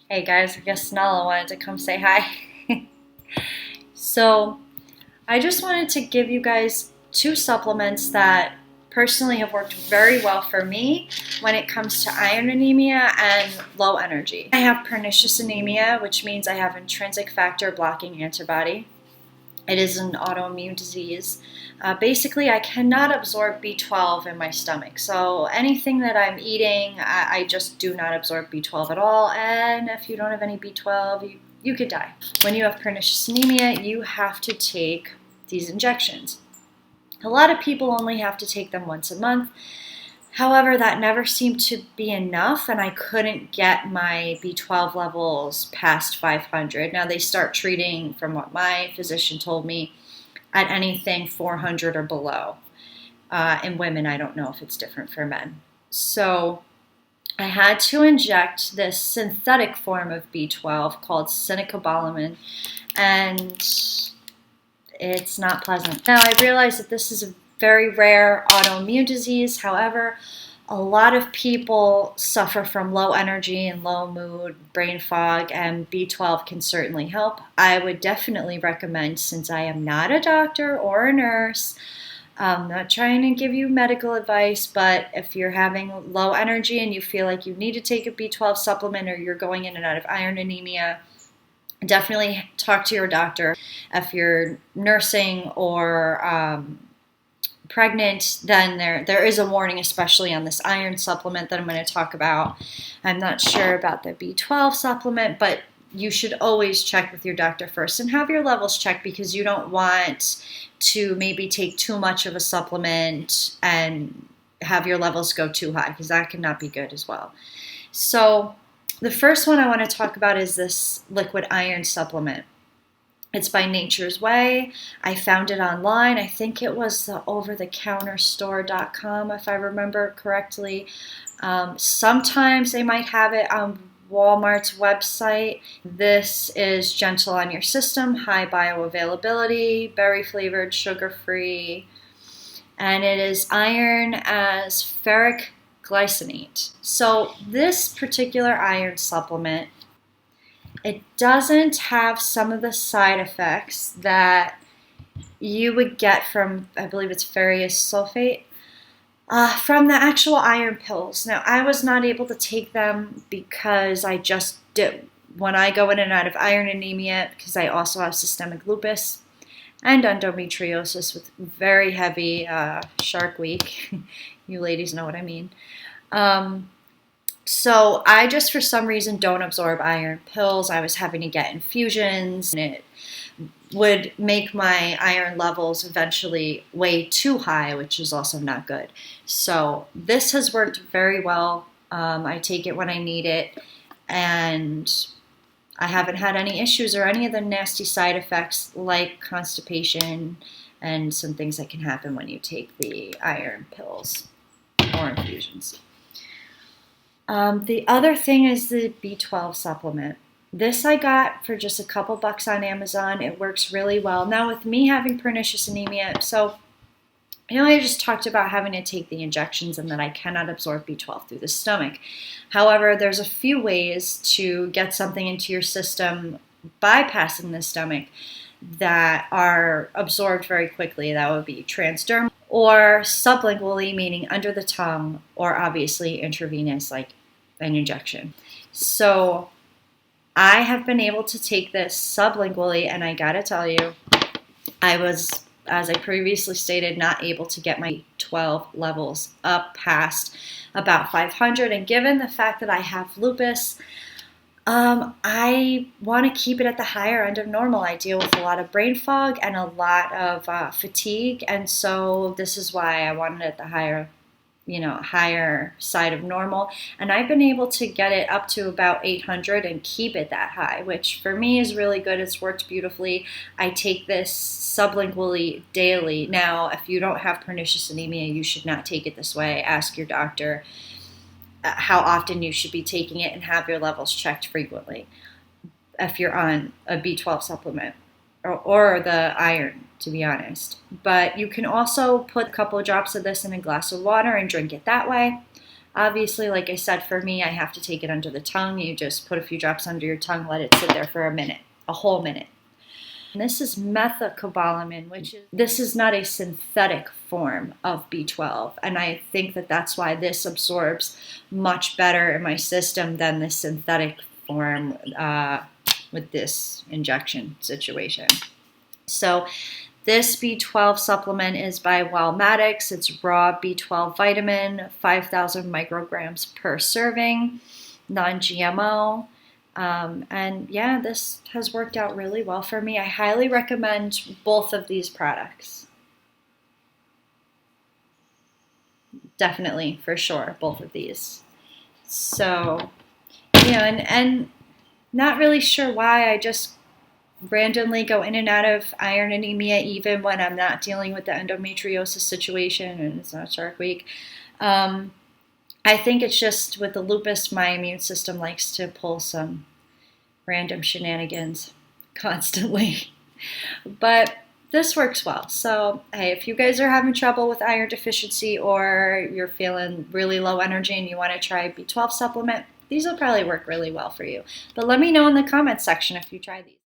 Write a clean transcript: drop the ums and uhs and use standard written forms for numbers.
Hey guys, I guess Nala wanted to come say hi. So, I just wanted to give you guys two supplements that personally have worked very well for me when it comes to iron anemia and low energy. I have pernicious anemia, which means I have intrinsic factor blocking antibody. It is an autoimmune disease. Basically, I cannot absorb B12 in my stomach. So anything that I'm eating, I just do not absorb B12 at all. And if you don't have any B12, you could die. When you have pernicious anemia, you have to take these injections. A lot of people only have to take them once a month. However, that never seemed to be enough, and I couldn't get my B12 levels past 500. Now, they start treating, from what my physician told me, at anything 400 or below. In women, I don't know if it's different for men. So I had to inject this synthetic form of B12 called cyanocobalamin, and it's not pleasant. Now, I realize that this is a very rare autoimmune disease. However, a lot of people suffer from low energy and low mood, brain fog, and B12 can certainly help. I would definitely recommend, since I am not a doctor or a nurse, I'm not trying to give you medical advice, but if you're having low energy and you feel like you need to take a B12 supplement or you're going in and out of iron anemia, definitely talk to your doctor. If you're nursing or pregnant, then there is a warning, especially on this iron supplement that I'm going to talk about. I'm not sure about the B12 supplement, but you should always check with your doctor first and have your levels checked, because you don't want to maybe take too much of a supplement and have your levels go too high, because that cannot be good as well. So the first one I want to talk about is this liquid iron supplement. It's by Nature's Way. I found it online. I think it was the overthecounterstore.com, if I remember correctly. Sometimes they might have it on Walmart's website. This is gentle on your system, high bioavailability, berry flavored, sugar free, and it is iron as ferric glycinate. So this particular iron supplement, it doesn't have some of the side effects that you would get from, I believe it's ferrous sulfate, from the actual iron pills. Now, I was not able to take them because I just did. When I go in and out of iron anemia, because I also have systemic lupus and endometriosis with very heavy shark week. You ladies know what I mean. So I just, for some reason, don't absorb iron pills. I was having to get infusions, and it would make my iron levels eventually way too high, which is also not good. So this has worked very well. I take it when I need it, and I haven't had any issues or any of the nasty side effects like constipation and some things that can happen when you take the iron pills or infusions. The other thing is the B12 supplement. This I got for just a couple bucks on Amazon. It works really well. Now, with me having pernicious anemia, so I just talked about having to take the injections and that I cannot absorb B12 through the stomach. However, there's a few ways to get something into your system bypassing the stomach that are absorbed very quickly. That would be transdermal or sublingually, meaning under the tongue, or obviously intravenous, like an injection. So I have been able to take this sublingually, and I gotta tell you, I was, as I previously stated, not able to get my 12 levels up past about 500. And given the fact that I have lupus, I want to keep it at the higher end of normal. I deal with a lot of brain fog and a lot of fatigue, and so this is why I wanted it at the higher side of normal. And I've been able to get it up to about 800 and keep it that high, which for me is really good. It's worked beautifully. I take this sublingually daily. Now, if you don't have pernicious anemia, you should not take it this way. Ask your doctor how often you should be taking it and have your levels checked frequently if you're on a B12 supplement or the iron, to be honest. But you can also put a couple of drops of this in a glass of water and drink it that way. Obviously, like I said, for me, I have to take it under the tongue. You just put a few drops under your tongue, let it sit there for a minute, a whole minute. And this is methylcobalamin, this is not a synthetic form of B12, and I think that that's why this absorbs much better in my system than the synthetic form with this injection situation. So this B12 supplement is by Wellmatics. It's raw B12 vitamin, 5,000 micrograms per serving, non-GMO. And yeah, this has worked out really well for me. I highly recommend both of these products. Definitely, for sure, both of these. So, and not really sure why. I just randomly go in and out of iron anemia even when I'm not dealing with the endometriosis situation and it's not Shark Week. I think it's just with the lupus, my immune system likes to pull some random shenanigans constantly. But this works well. So, hey, if you guys are having trouble with iron deficiency or you're feeling really low energy and you want to try B12 supplement, these will probably work really well for you. But let me know in the comments section if you try these.